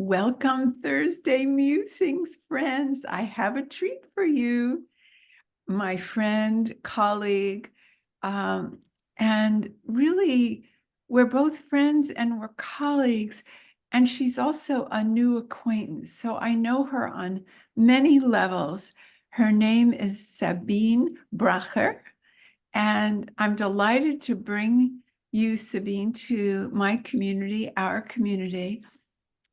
Welcome Thursday Musings, friends. I have a treat for you. My friend, colleague, and really, we're both friends and we're colleagues, and she's also a new acquaintance. So I know her on many levels. Her name is Sabine Bracher, and I'm delighted to bring you, Sabine, to my community, our community.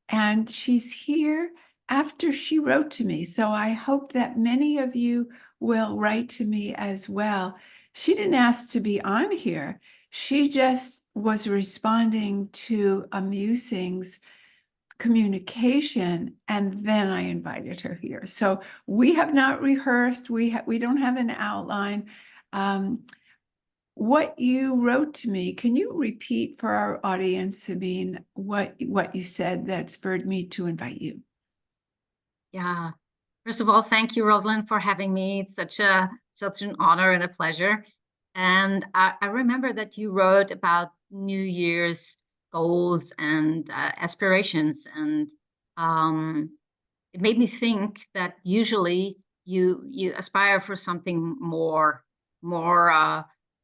And she's here after she wrote to me. So I hope that many of you will write to me as well. She didn't ask to be on here. She just was responding to a Musings communication, and then I invited her here. So we have not rehearsed. We don't have an outline. What you wrote to me, can you repeat for our audience, Sabine, what you said that spurred me to invite you? Yeah. First of all, thank you, Rosalind, for having me. It's such an honor and a pleasure. And I remember that you wrote about New Year's goals and aspirations, and it made me think that usually you aspire for something more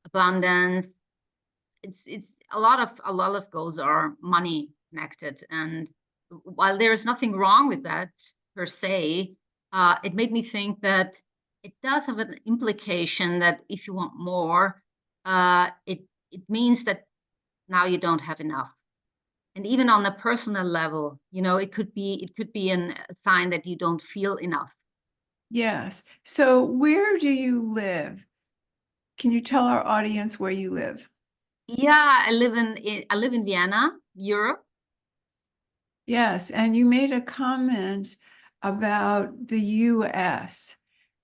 abundant. It's a lot of goals are money connected, and while there is nothing wrong with that per se, it made me think that it does have an implication that if you want more, it means that now you don't have enough. And even on a personal level, it could be a sign that you don't feel enough. Yes. So where do you live? Can you tell our audience where you live? Yeah, I live in Vienna, Europe. Yes, and you made a comment about the US.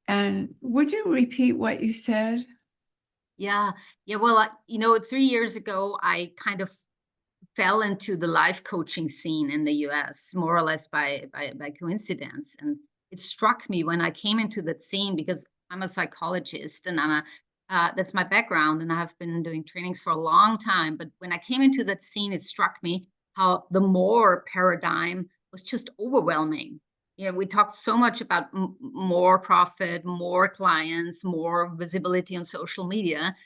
And would you repeat what you said? Yeah. Well, 3 years ago, I kind of fell into the life coaching scene in the US, more or less by coincidence. And it struck me when I came into that scene, because I'm a psychologist and that's my background, and I've been doing trainings for a long time. But when I came into that scene, it struck me how the more paradigm was just overwhelming. We talked so much about more profit, more clients, more visibility on social media.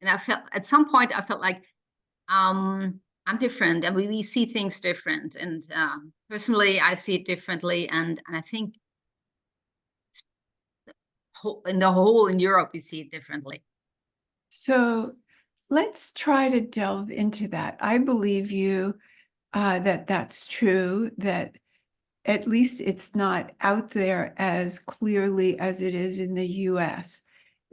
And at some point, I felt like, I'm different, and we see things different. And personally, I see it differently. And I think in Europe, we see it differently. So let's try to delve into that. I believe you that that's true, that at least it's not out there as clearly as it is in the US.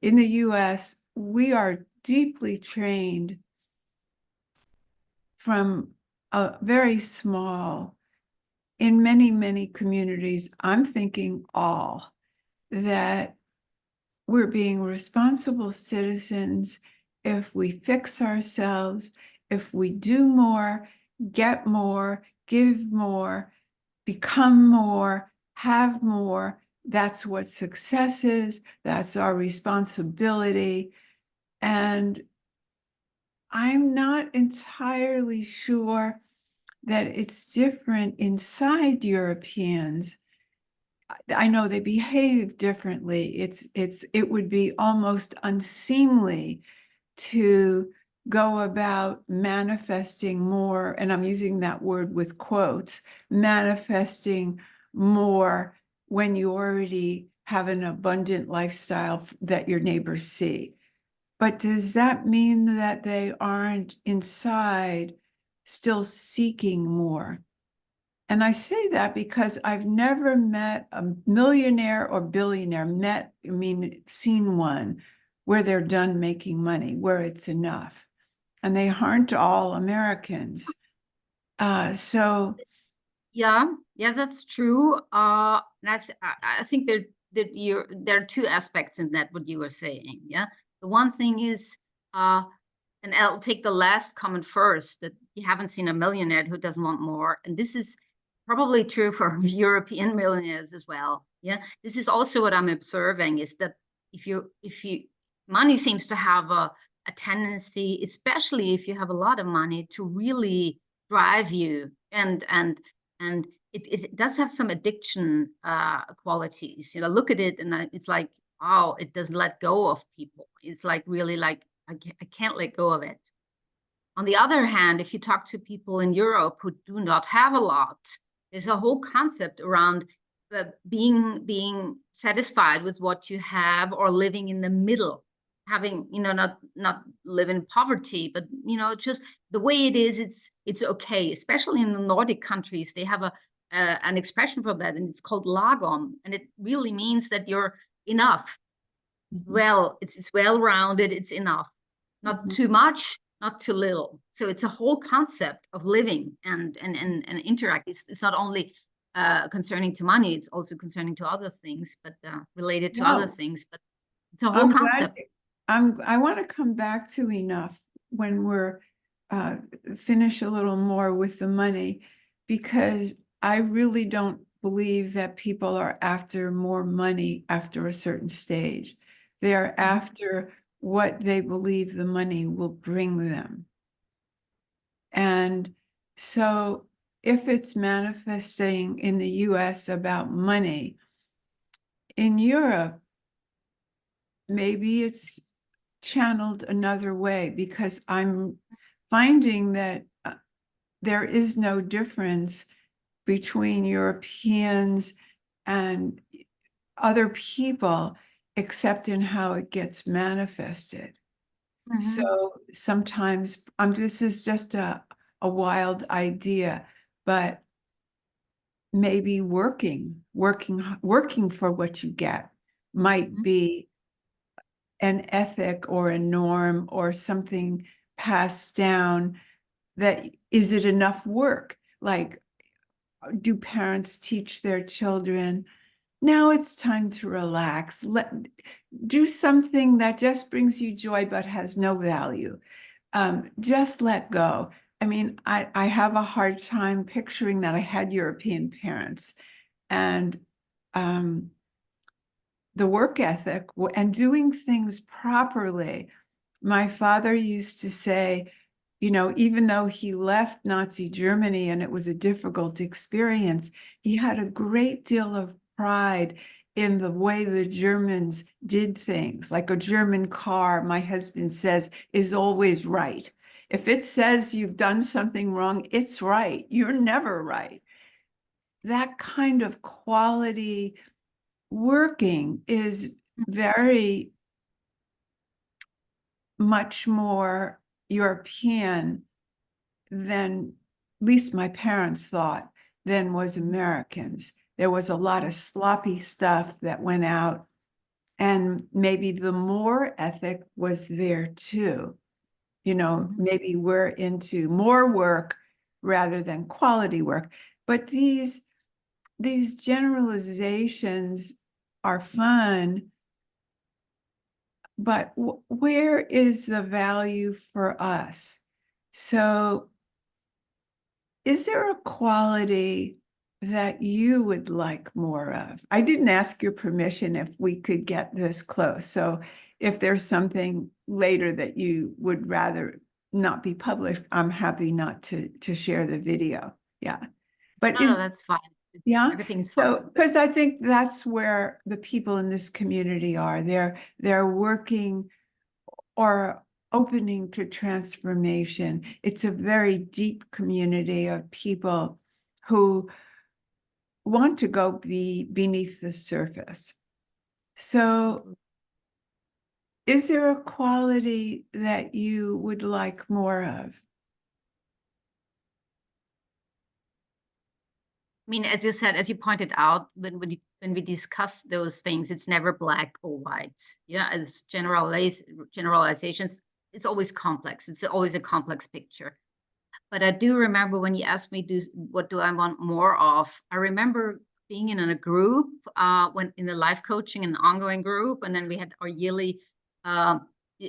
In the US, we are deeply trained from a very small, in many, many communities, I'm thinking all, that we're being responsible citizens if we fix ourselves, if we do more, get more, give more, become more, have more. That's what success is. That's our responsibility. And I'm not entirely sure that it's different inside Europeans. I know they behave differently. It would be almost unseemly to go about manifesting more, and I'm using that word with quotes, manifesting more when you already have an abundant lifestyle that your neighbors see. But does that mean that they aren't inside still seeking more? And I say that because I've never met a millionaire or billionaire, seen one where they're done making money, where it's enough. And they aren't all Americans. So Yeah, that's true. And I think there are two aspects in that, what you were saying. Yeah. The one thing is, and I'll take the last comment first, that you haven't seen a millionaire who doesn't want more. And this is probably true for European millionaires as well. Yeah. This is also what I'm observing, is that if you money seems to have a tendency, especially if you have a lot of money, to really drive you and it does have some addiction qualities. Look at it, and it's like, wow, it doesn't let go of people. It's like really like I can't let go of it. On the other hand, if you talk to people in Europe who do not have a lot, there's a whole concept around being satisfied with what you have, or living in the middle, having, not live in poverty, but just the way it is, it's okay. Especially in the Nordic countries, they have an expression for that, and it's called lagom, and it really means that you're enough. Well, it's well-rounded, it's enough, not too much, not too little. So it's a whole concept of living and interact. It's not only concerning to money, it's also concerning to other things, but related to other things. But it's a whole concept. I want to come back to enough when we're finish a little more with the money, because I really don't believe that people are after more money after a certain stage. They are after what they believe the money will bring them. And so if it's manifesting in the US about money, in Europe, maybe it's channeled another way, because I'm finding that there is no difference between Europeans and other people, except in how it gets manifested. So sometimes this is just a wild idea, but maybe working for what you get might be an ethic or a norm or something passed down. That is it enough work? Like, do parents teach their children, now it's time to relax, do something that just brings you joy but has no value, just let go. I mean, I have a hard time picturing that. I had European parents, and the work ethic and doing things properly. My father used to say, even though he left Nazi Germany and it was a difficult experience, he had a great deal of pride in the way the Germans did things. Like a German car, my husband says, is always right. If it says you've done something wrong, it's right. You're never right. That kind of quality working is very much more European than, at least my parents thought, than was Americans. There was a lot of sloppy stuff that went out, and maybe the more ethic was there too. Maybe we're into more work rather than quality work. But these generalizations are fun, but where is the value for us? So is there a quality that you would like more of? I didn't ask your permission if we could get this close. So if there's something later that you would rather not be published, I'm happy not to share the video. Yeah. But No, that's fine. yeah, Everything's so fine. because I think that's where the people in this community are. They're working or opening to transformation. It's a very deep community of people who want to go beneath the surface. So Absolutely. is there a quality that you would like more of? I mean, as you said, as you pointed out, when we discuss those things, it's never black or white. Yeah, as generalizations, it's always complex. It's always a complex picture. But I do remember when you asked me, what do I want more of? I remember being in a group, when in the life coaching, an ongoing group, and then we had our yearly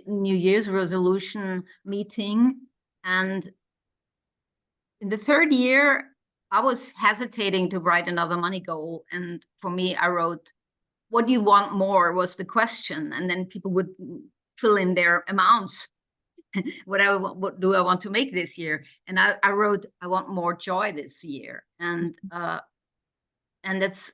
New Year's resolution meeting. And in the third year, I was hesitating to write another money goal. And for me, I wrote, what do you want more was the question. And then people would fill in their amounts. What do I want to make this year? And I wrote, I want more joy this year. And and that's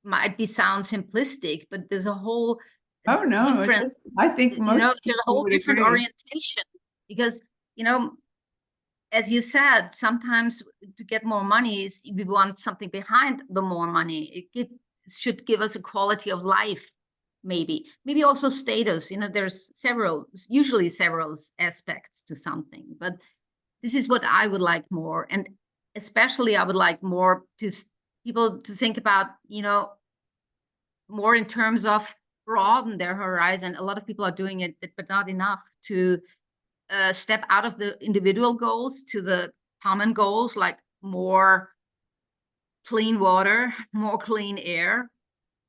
might be sound simplistic, but there's a whole Oh, no, it different, does. I think most there's a people whole would different agree. orientation, because, as you said, sometimes to get more money is we want something behind the more money. It should give us a quality of life, maybe also status. There's usually several aspects to something, but this is what I would like more. And especially I would like more to people to think about, more in terms of broaden their horizon. A lot of people are doing it, but not enough to step out of the individual goals to the common goals, like more clean water, more clean air,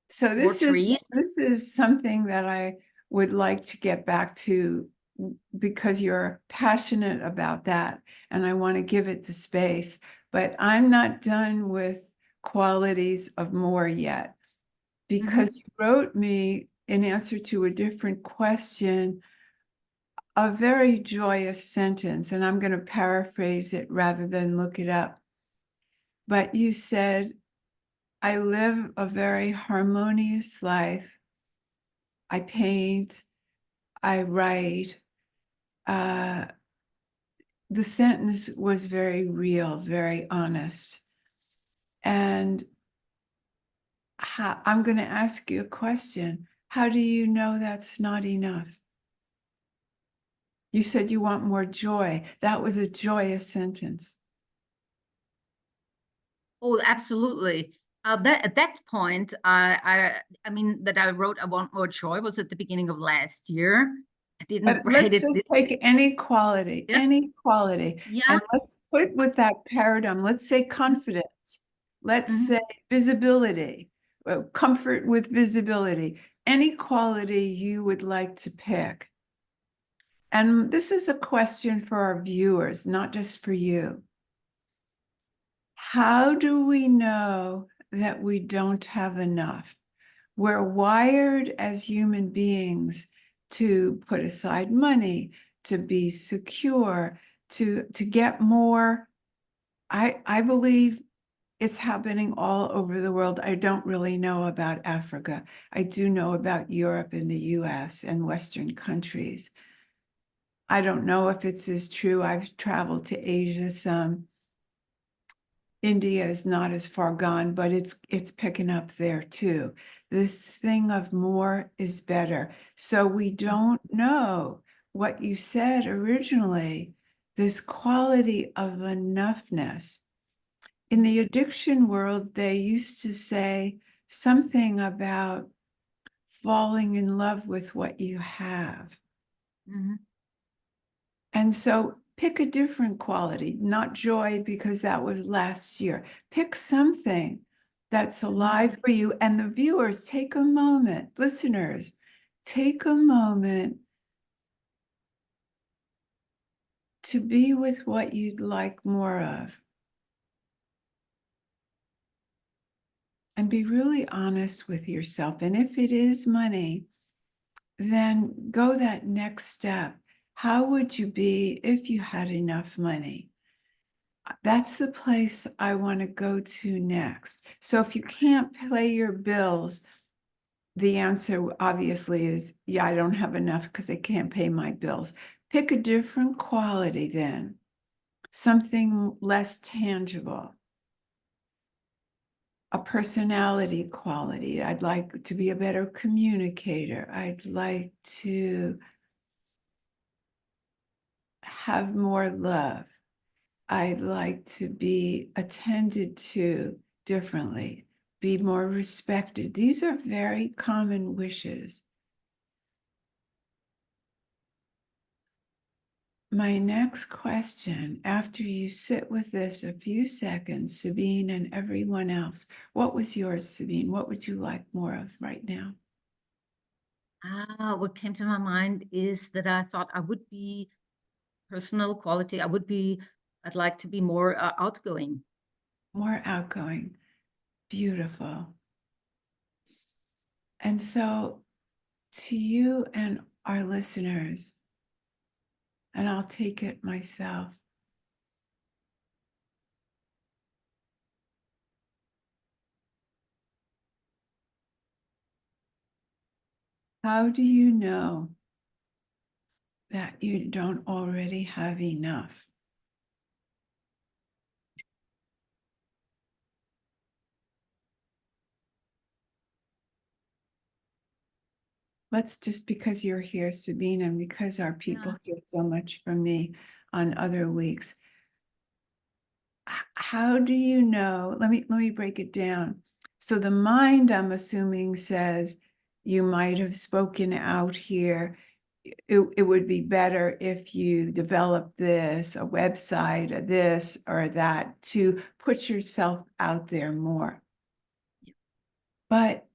So more this is trees. this is something that I would like to get back to because you're passionate about that, and I want to give it the space. But I'm not done with qualities of more yet, because you wrote me in answer to a different question a very joyous sentence, and I'm going to paraphrase it rather than look it up. But you said, I live a very harmonious life. I paint, I write. The sentence was very real, very honest. And I'm going to ask you a question. How do you know that's not enough? You said you want more joy. That was a joyous sentence. Oh, absolutely. That at that point, I mean that I wrote "I Want More Joy" was at the beginning of last year. I didn't But write let's it just this take year. any quality, Yeah. and let's put with that paradigm, let's say confidence, let's Mm-hmm. say visibility, comfort with visibility, any quality you would like to pick. And this is a question for our viewers, not just for you. How do we know that we don't have enough? We're wired as human beings to put aside money, to be secure, to get more. I believe it's happening all over the world. I don't really know about Africa. I do know about Europe and the US and Western countries. I don't know if it's as true. I've traveled to Asia some. India is not as far gone, but it's picking up there too. This thing of more is better. So we don't know what you said originally, this quality of enoughness. In the addiction world, they used to say something about falling in love with what you have. Mm-hmm. And so pick a different quality, not joy, because that was last year. Pick something that's alive for you. And the viewers, take a moment, listeners, take a moment to be with what you'd like more of. And be really honest with yourself. And if it is money, then go that next step. How would you be if you had enough money? That's the place I want to go to next. So if you can't pay your bills, the answer obviously is, yeah, I don't have enough because I can't pay my bills. Pick a different quality then, something less tangible, a personality quality. I'd like to be a better communicator. I'd like to have more love. I'd like to be attended to differently, be more respected. These are very common wishes. My next question, after you sit with this a few seconds, Sabine and everyone else, what was yours, Sabine? What would you like more of right now? What came to my mind is that I thought I would be personal quality. I'd like to be more outgoing. More outgoing. Beautiful. And so, to you and our listeners, and I'll take it myself, How do you know that you don't already have enough? Let's just because you're here, Sabine, and because our people Yeah. hear so much from me on other weeks. How do you know? Let me break it down. So the mind, I'm assuming, says you might have spoken out here. It would be better if you develop this, a website, or this or that, to put yourself out there more. But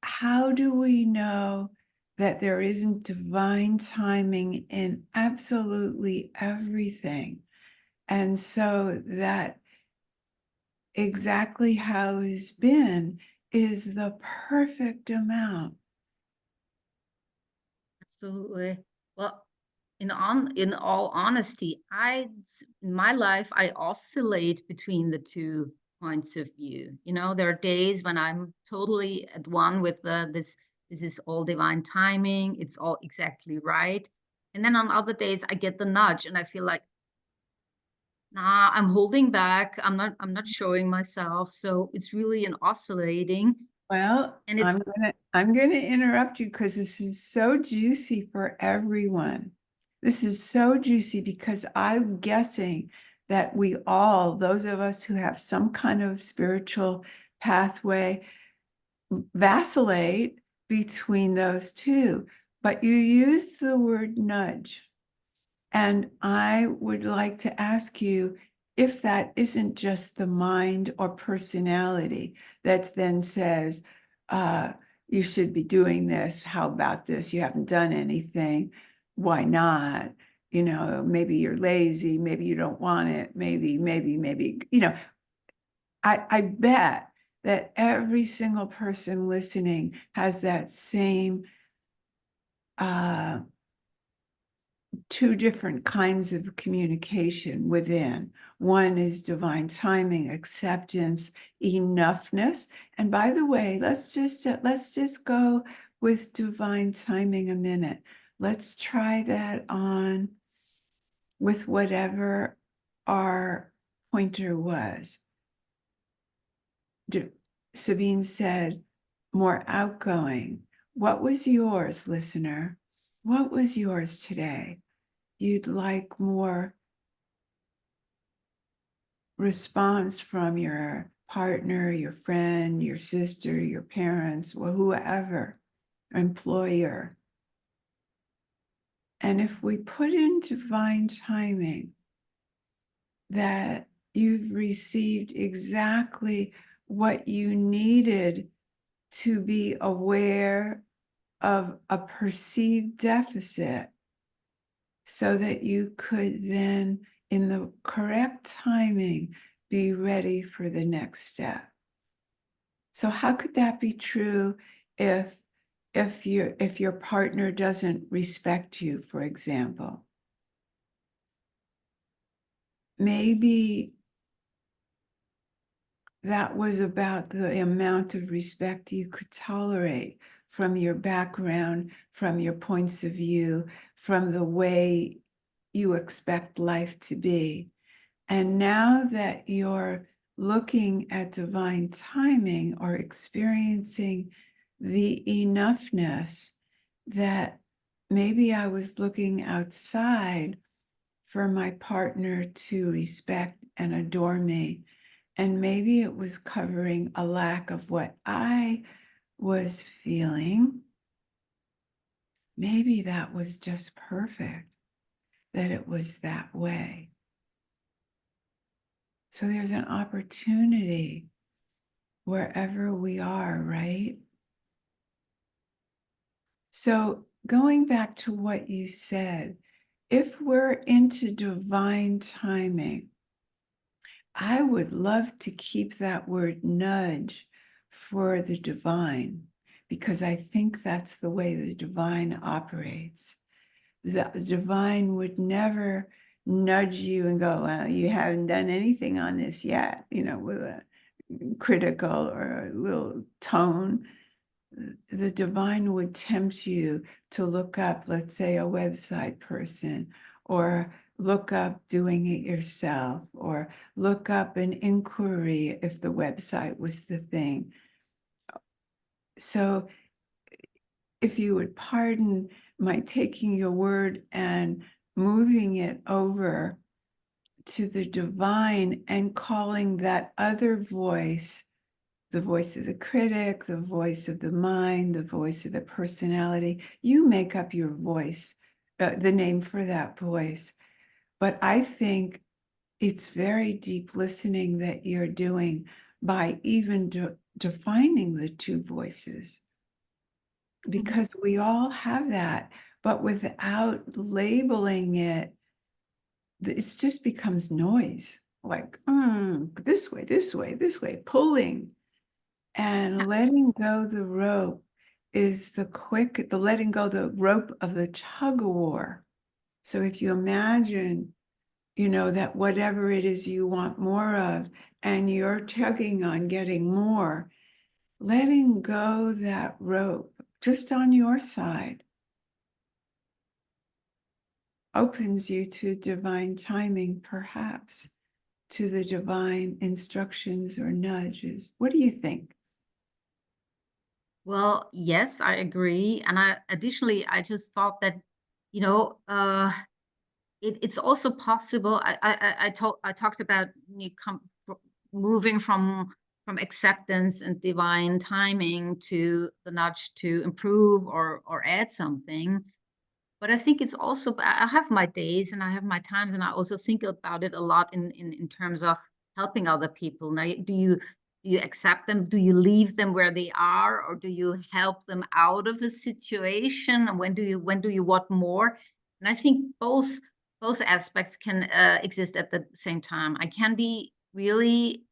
how do we know that there isn't divine timing in absolutely everything? And so that exactly how it's been is the perfect amount. Absolutely. Well, in all honesty, in my life I oscillate between the two points of view. You know, there are days when I'm totally at one with this is all divine timing, it's all exactly right. And then on other days I get the nudge and I feel like, nah, I'm holding back. I'm not showing myself. So it's really an oscillating Well, and it's I'm gonna interrupt you because this is so juicy for everyone. This is so juicy because I'm guessing that we all, those of us who have some kind of spiritual pathway, vacillate between those two. But you use the word nudge. And I would like to ask you if that isn't just the mind or personality that then says, uh, you should be doing this. How about this? You haven't done anything. Why not? You know, maybe you're lazy. Maybe you don't want it. Maybe, you know, I bet that every single person listening has that same uh, two different kinds of communication within. One is divine timing, acceptance, enoughness. And by the way, let's just go with divine timing a minute. Let's try that on with whatever our pointer was. Sabine said, more outgoing. What was yours, listener? What was yours today? You'd like more response from your partner, your friend, your sister, your parents, or whoever, employer. And if we put in divine timing that you've received exactly what you needed to be aware of a perceived deficit so that you could then, in the correct timing, be ready for the next step. So how could that be true if your partner doesn't respect you, for example? Maybe that was about the amount of respect you could tolerate from your background, from your points of view, from the way you expect life to be. And now that you're looking at divine timing or experiencing the enoughness that maybe I was looking outside for my partner to respect and adore me. And maybe it was covering a lack of what I was feeling. Maybe that was just perfect, that it was that way. So there's an opportunity wherever we are, right? So going back to what you said, if we're into divine timing, I would love to keep that word nudge for the divine, because I think that's the way the divine operates. The divine would never nudge you and go, well, you haven't done anything on this yet, you know, with a critical or a little tone. the divine would tempt you to look up, let's say, a website person, or look up doing it yourself, or look up an inquiry if the website was the thing. So if you would pardon my taking your word and moving it over to the divine and calling that other voice the voice of the critic, the voice of the mind, the voice of the personality. You make up your voice, the name for that voice. But I think it's very deep listening that you're doing by even defining the two voices, because we all have that, but without labeling it, it just becomes noise, like this way, this way, this way, pulling. And letting go the rope is the letting go the rope of the tug of war. So if you imagine, that whatever it is you want more of, and you're tugging on getting more, letting go that rope just on your side opens you to divine timing, perhaps to the divine instructions or nudges. What do you think? Well, yes, I agree. And I just thought that, you know, it's also possible. I talked about moving from acceptance and divine timing to the nudge to improve or add something. But I think it's also, I have my days and I have my times, and I also think about it a lot in terms of helping other people. Now, do you accept them? Do you leave them where they are, or do you help them out of a situation? And when do you want more? And I think both aspects can exist at the same time. I can be really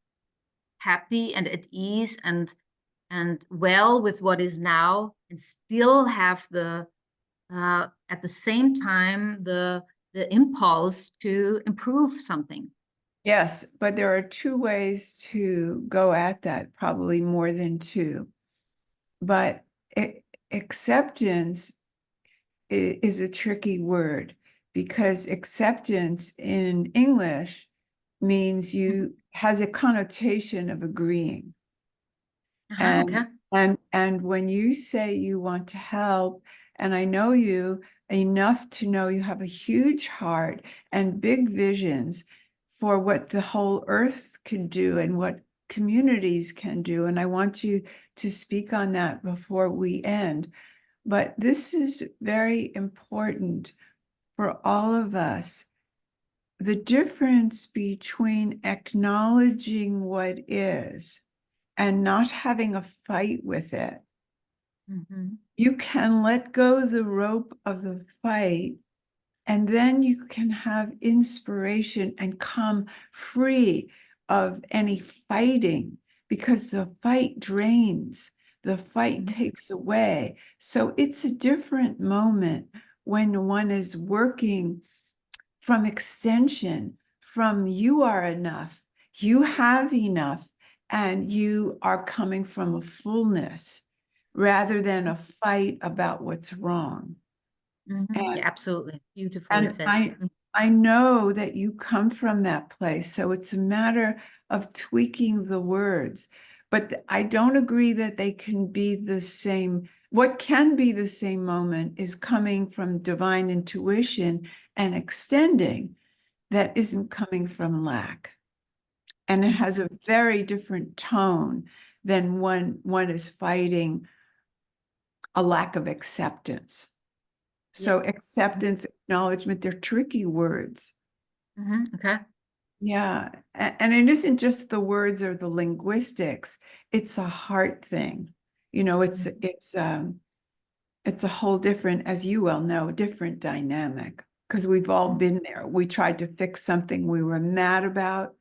happy and at ease and well with what is now, and still have at the same time the impulse to improve something. Yes, but there are two ways to go at that, probably more than two. But acceptance is a tricky word, because acceptance in English means has a connotation of agreeing. Uh-huh, okay. And when you say you want to help, and I know you enough to know you have a huge heart and big visions for what the whole earth can do and what communities can do, and I want you to speak on that before we end. But this is very important for all of us. The difference between acknowledging what is and not having a fight with it. Mm-hmm. You can let go the rope of the fight, and then you can have inspiration and come free of any fighting, because the fight drains, the fight Mm-hmm. takes away. So it's a different moment when one is working from extension, from you are enough, you have enough, and you are coming from a fullness rather than a fight about what's wrong. Mm-hmm. And Yeah, absolutely. Beautifully and said. I know that you come from that place, so it's a matter of tweaking the words. But I don't agree that they can be the same. What can be the same moment is coming from divine intuition and extending that isn't coming from lack. And it has a very different tone than when one is fighting a lack of acceptance. Yeah. So acceptance, acknowledgement, they're tricky words. Mm-hmm. Okay. Yeah. And it isn't just the words or the linguistics, it's a heart thing. Mm-hmm. It's a whole different, as you well know, different dynamic, because we've all been there. We tried to fix something we were mad about,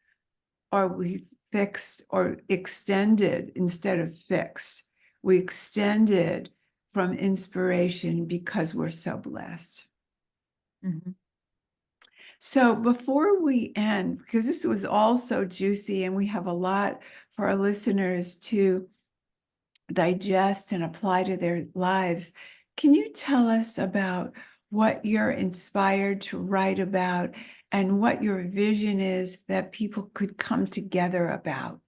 or we fixed or extended instead of fixed. We extended from inspiration because we're so blessed. Mm-hmm. So before we end, because this was all so juicy and we have a lot for our listeners to digest and apply to their lives. Can you tell us about what you're inspired to write about and what your vision is that people could come together about?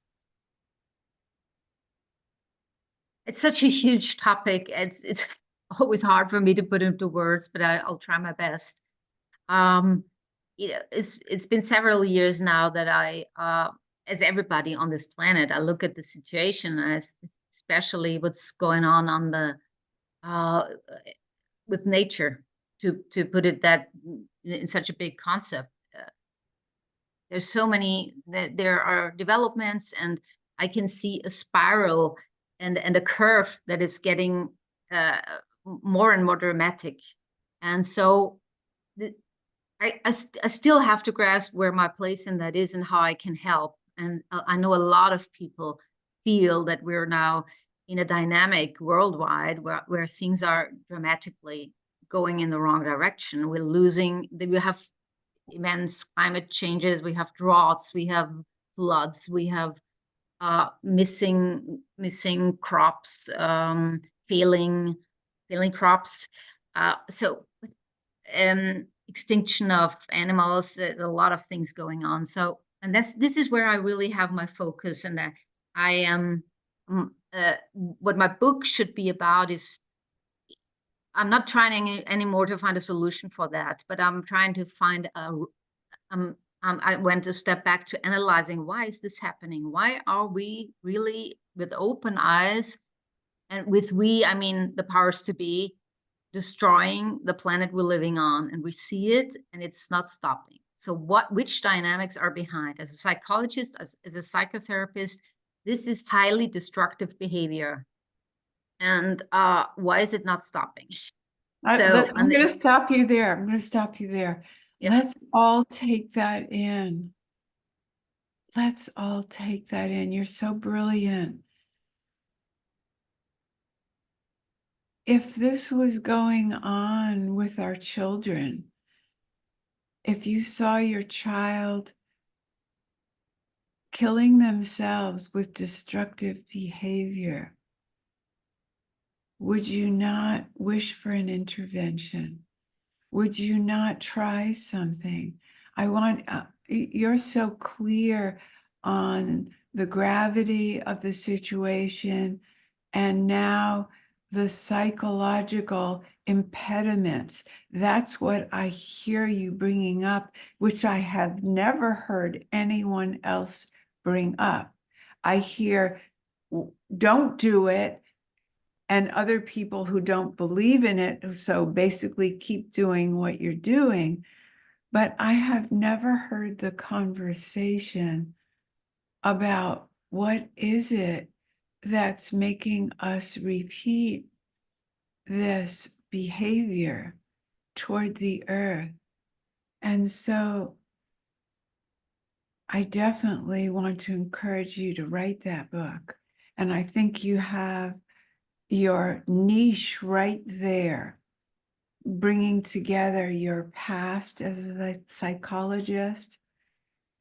It's such a huge topic. It's always hard for me to put into words, but I'll try my best. Um, it's been several years now that as everybody on this planet, I look at the situation as especially what's going on the uh, with nature, to put it that in such a big concept. There's so many that there are developments, and I can see a spiral and a curve that is getting uh, more and more dramatic. And so the, I still have to grasp where my place in that is and how I can help. And I know a lot of people feel that we're now in a dynamic worldwide where things are dramatically going in the wrong direction. We're losing, we have immense climate changes, we have droughts, we have floods, we have missing crops, failing crops. So extinction of animals, a lot of things going on. So, and this is where I really have my focus, and I am what my book should be about is, I'm not trying anymore to find a solution for that, but I'm trying to find I went a step back to analyzing, why is this happening? Why are we really with open eyes, and with we, I mean the powers to be, destroying the planet we're living on, and we see it and it's not stopping. So which dynamics are behind? As a psychologist, as a psychotherapist, this is highly destructive behavior. And why is it not stopping? So I'm going to stop you there. I'm going to stop you there. yeah. Let's all take that in. Let's all take that in. You're so brilliant. If this was going on with our children, if you saw your child killing themselves with destructive behavior, would you not wish for an intervention? Would you not try something? You're so clear on the gravity of the situation and now the psychological impediments. That's what I hear you bringing up, which I have never heard anyone else bring up. I hear, don't do it, and other people who don't believe in it, so basically keep doing what you're doing. But I have never heard the conversation about what is it that's making us repeat this behavior toward the earth. And so I definitely want to encourage you to write that book. And I think you have your niche right there, bringing together your past as a psychologist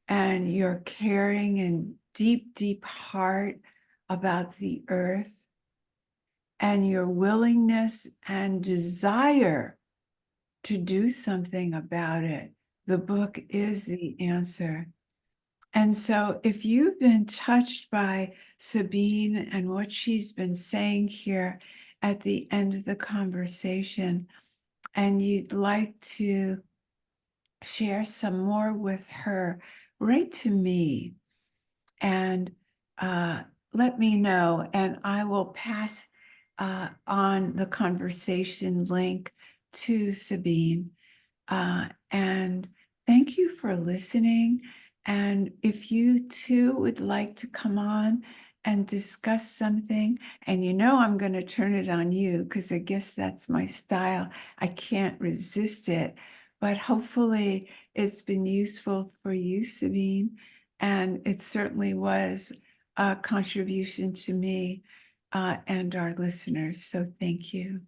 and your caring and deep, deep heart about the earth, and your willingness and desire to do something about it. The book is the answer. And so if you've been touched by Sabine and what she's been saying here at the end of the conversation, and you'd like to share some more with her, write to me and let me know, and I will pass on the conversation link to Sabine. And thank you for listening. And if you too would like to come on and discuss something, and you know I'm going to turn it on you because I guess that's my style. I can't resist it. But hopefully it's been useful for you, Sabine. And it certainly was a contribution to me and our listeners. So thank you.